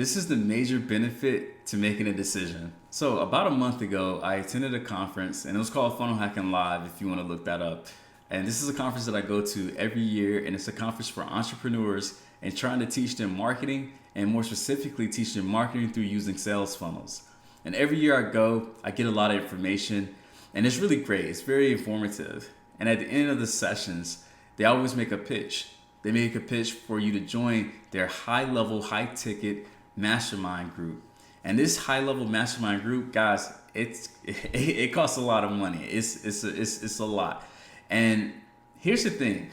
This is the major benefit to making a decision. So, about a month ago, I attended a conference and it was called Funnel Hacking Live if you want to look that up. And this is a conference that I go to every year, and it's a conference for entrepreneurs and trying to teach them marketing, and more specifically, teach them marketing through using sales funnels. And every year I go, I get a lot of information, and it's really great. It's very informative. And at the end of the sessions, they always make a pitch. They make a pitch for you to join their high level, high ticket mastermind group. And this high level mastermind group, guys, it costs a lot of money. It's a lot. And here's the thing.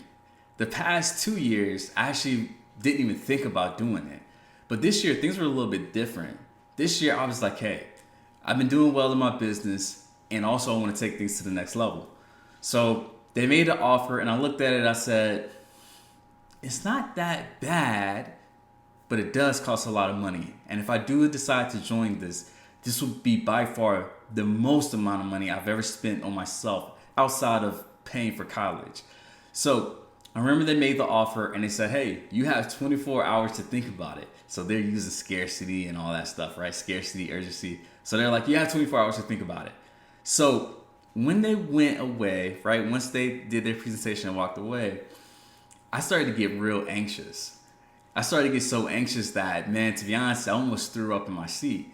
The past 2 years, I actually didn't even think about doing it. But this year, things were a little bit different. This year, I was like, hey, I've been doing well in my business, and also I want to take things to the next level. So they made an offer, and I looked at it, I said, it's not that bad, but it does cost a lot of money. And if I do decide to join this will be by far the most amount of money I've ever spent on myself outside of paying for college. So I remember they made the offer and they said, hey, you have 24 hours to think about it. So they're using scarcity and all that stuff, right? Scarcity, urgency. So they're like, you have 24 hours to think about it. So when they went away, right, once they did their presentation and walked away, I started to get real anxious. I started to get so anxious that, man, to be honest, I almost threw up in my seat.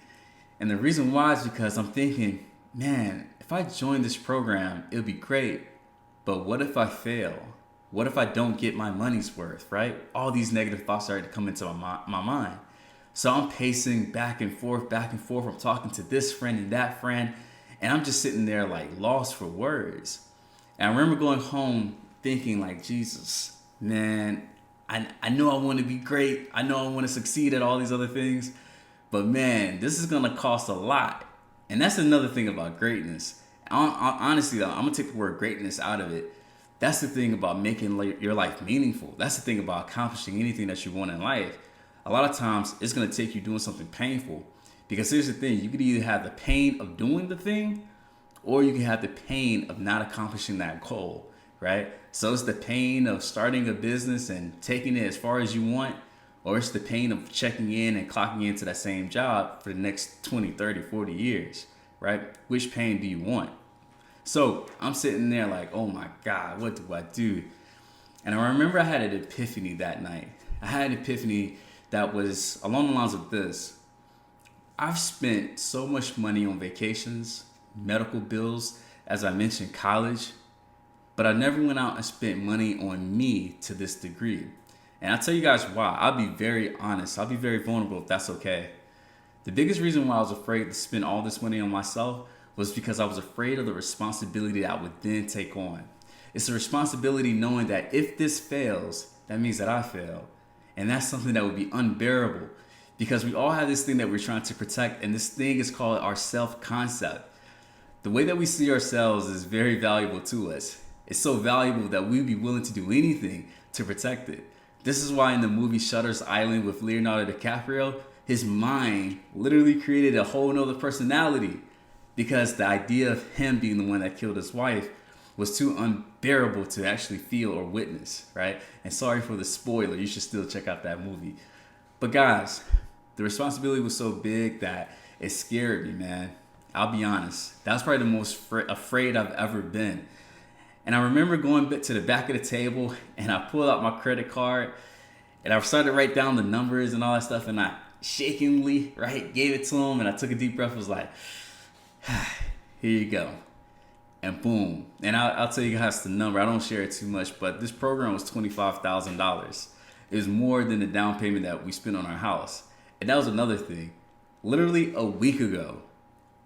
And the reason why is because I'm thinking, man, if I join this program, it'll be great. But what if I fail? What if I don't get my money's worth, right? All these negative thoughts started to come into my mind. So I'm pacing back and forth, back and forth. I'm talking to this friend and that friend. And I'm just sitting there like lost for words. And I remember going home thinking like, Jesus, man, I know I want to be great. I know I want to succeed at all these other things. But man, this is going to cost a lot. And that's another thing about greatness. Honestly, though, I'm going to take the word greatness out of it. That's the thing about making your life meaningful. That's the thing about accomplishing anything that you want in life. A lot of times, it's going to take you doing something painful. Because here's the thing. You could either have the pain of doing the thing, or you can have the pain of not accomplishing that goal, right? So it's the pain of starting a business and taking it as far as you want, or it's the pain of checking in and clocking into that same job for the next 20, 30, 40 years, right? Which pain do you want? So I'm sitting there like, oh my God, what do I do? And I remember I had an epiphany that night. I had an epiphany that was along the lines of this. I've spent so much money on vacations, medical bills, as I mentioned, college, but I never went out and spent money on me to this degree. And I'll tell you guys why. I'll be very honest. I'll be very vulnerable if that's okay. The biggest reason why I was afraid to spend all this money on myself was because I was afraid of the responsibility that I would then take on. It's a responsibility knowing that if this fails, that means that I fail. And that's something that would be unbearable because we all have this thing that we're trying to protect, and this thing is called our self-concept. The way that we see ourselves is very valuable to us. It's so valuable that we'd be willing to do anything to protect it. This is why in the movie Shutter's Island with Leonardo DiCaprio, his mind literally created a whole nother personality because the idea of him being the one that killed his wife was too unbearable to actually feel or witness, right? And sorry for the spoiler, you should still check out that movie. But guys, the responsibility was so big that it scared me, man. I'll be honest. That was probably the most afraid I've ever been. And I remember going to the back of the table and I pulled out my credit card and I started to write down the numbers and all that stuff, and I shakingly, right, gave it to him, and I took a deep breath, was like, here you go. And boom. And I'll tell you guys the number. I don't share it too much, but this program was $25,000. It was more than the down payment that we spent on our house. And that was another thing. Literally a week ago,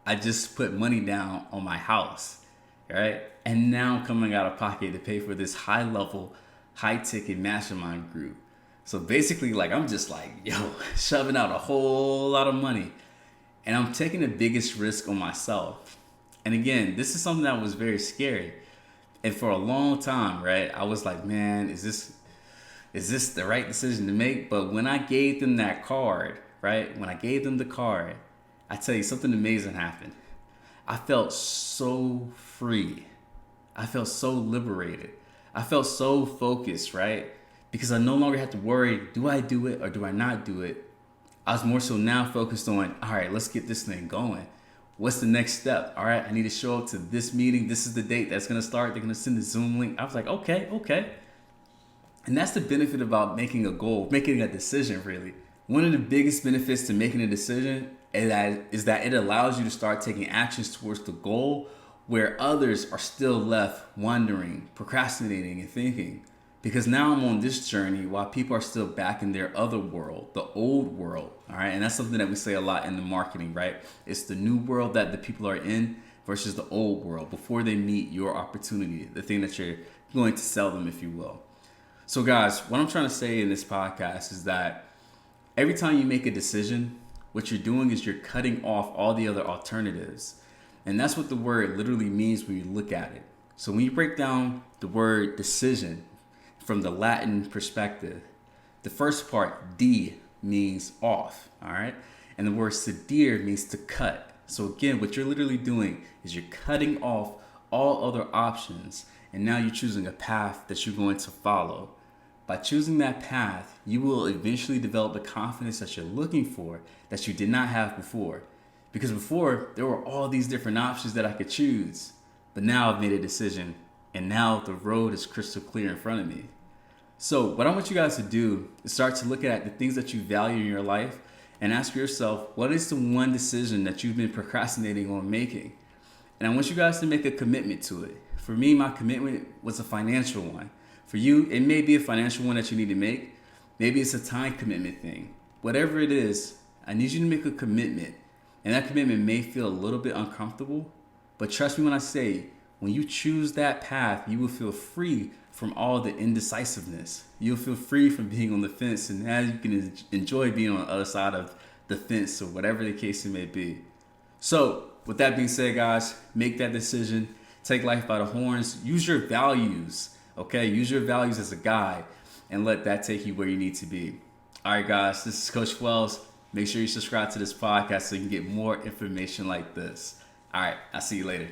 I just put money down on my house, right? And now I'm coming out of pocket to pay for this high level, high ticket mastermind group. So basically, like, I'm just like, shoving out a whole lot of money. And I'm taking the biggest risk on myself. And again, this is something that was very scary. And for a long time, right, I was like, man, is this the right decision to make? But when I gave them that card, right, when I gave them the card, I tell you, something amazing happened. I felt so free. I felt so liberated. I felt so focused, right? Because I no longer had to worry, do I do it or do I not do it? I was more so now focused on, all right, let's get this thing going. What's the next step? All right, I need to show up to this meeting. This is the date that's going to start. They're going to send the Zoom link. I was like, okay. And that's the benefit about making a goal, making a decision, really. One of the biggest benefits to making a decision is that it allows you to start taking actions towards the goal where others are still left wondering, procrastinating, and thinking. Because now I'm on this journey while people are still back in their other world, the old world. All right. And that's something that we say a lot in the marketing, right? It's the new world that the people are in versus the old world before they meet your opportunity, the thing that you're going to sell them, if you will. So, guys, what I'm trying to say in this podcast is that every time you make a decision, what you're doing is you're cutting off all the other alternatives. And that's what the word literally means when you look at it. So when you break down the word decision from the Latin perspective, the first part, D, means off, all right? And the word sedere means to cut. So again, what you're literally doing is you're cutting off all other options, and now you're choosing a path that you're going to follow. By choosing that path, you will eventually develop the confidence that you're looking for that you did not have before. Because before, there were all these different options that I could choose. But now I've made a decision, and now the road is crystal clear in front of me. So what I want you guys to do is start to look at the things that you value in your life and ask yourself, what is the one decision that you've been procrastinating on making? And I want you guys to make a commitment to it. For me, my commitment was a financial one. For you, it may be a financial one that you need to make. Maybe it's a time commitment thing. Whatever it is, I need you to make a commitment. And that commitment may feel a little bit uncomfortable, but trust me when I say, when you choose that path, you will feel free from all the indecisiveness. You'll feel free from being on the fence, and now you can enjoy being on the other side of the fence or whatever the case it may be. So with that being said, guys, make that decision. Take life by the horns. Use your values, okay? Use your values as a guide and let that take you where you need to be. All right, guys, this is Coach Wells. Make sure you subscribe to this podcast so you can get more information like this. All right, I'll see you later.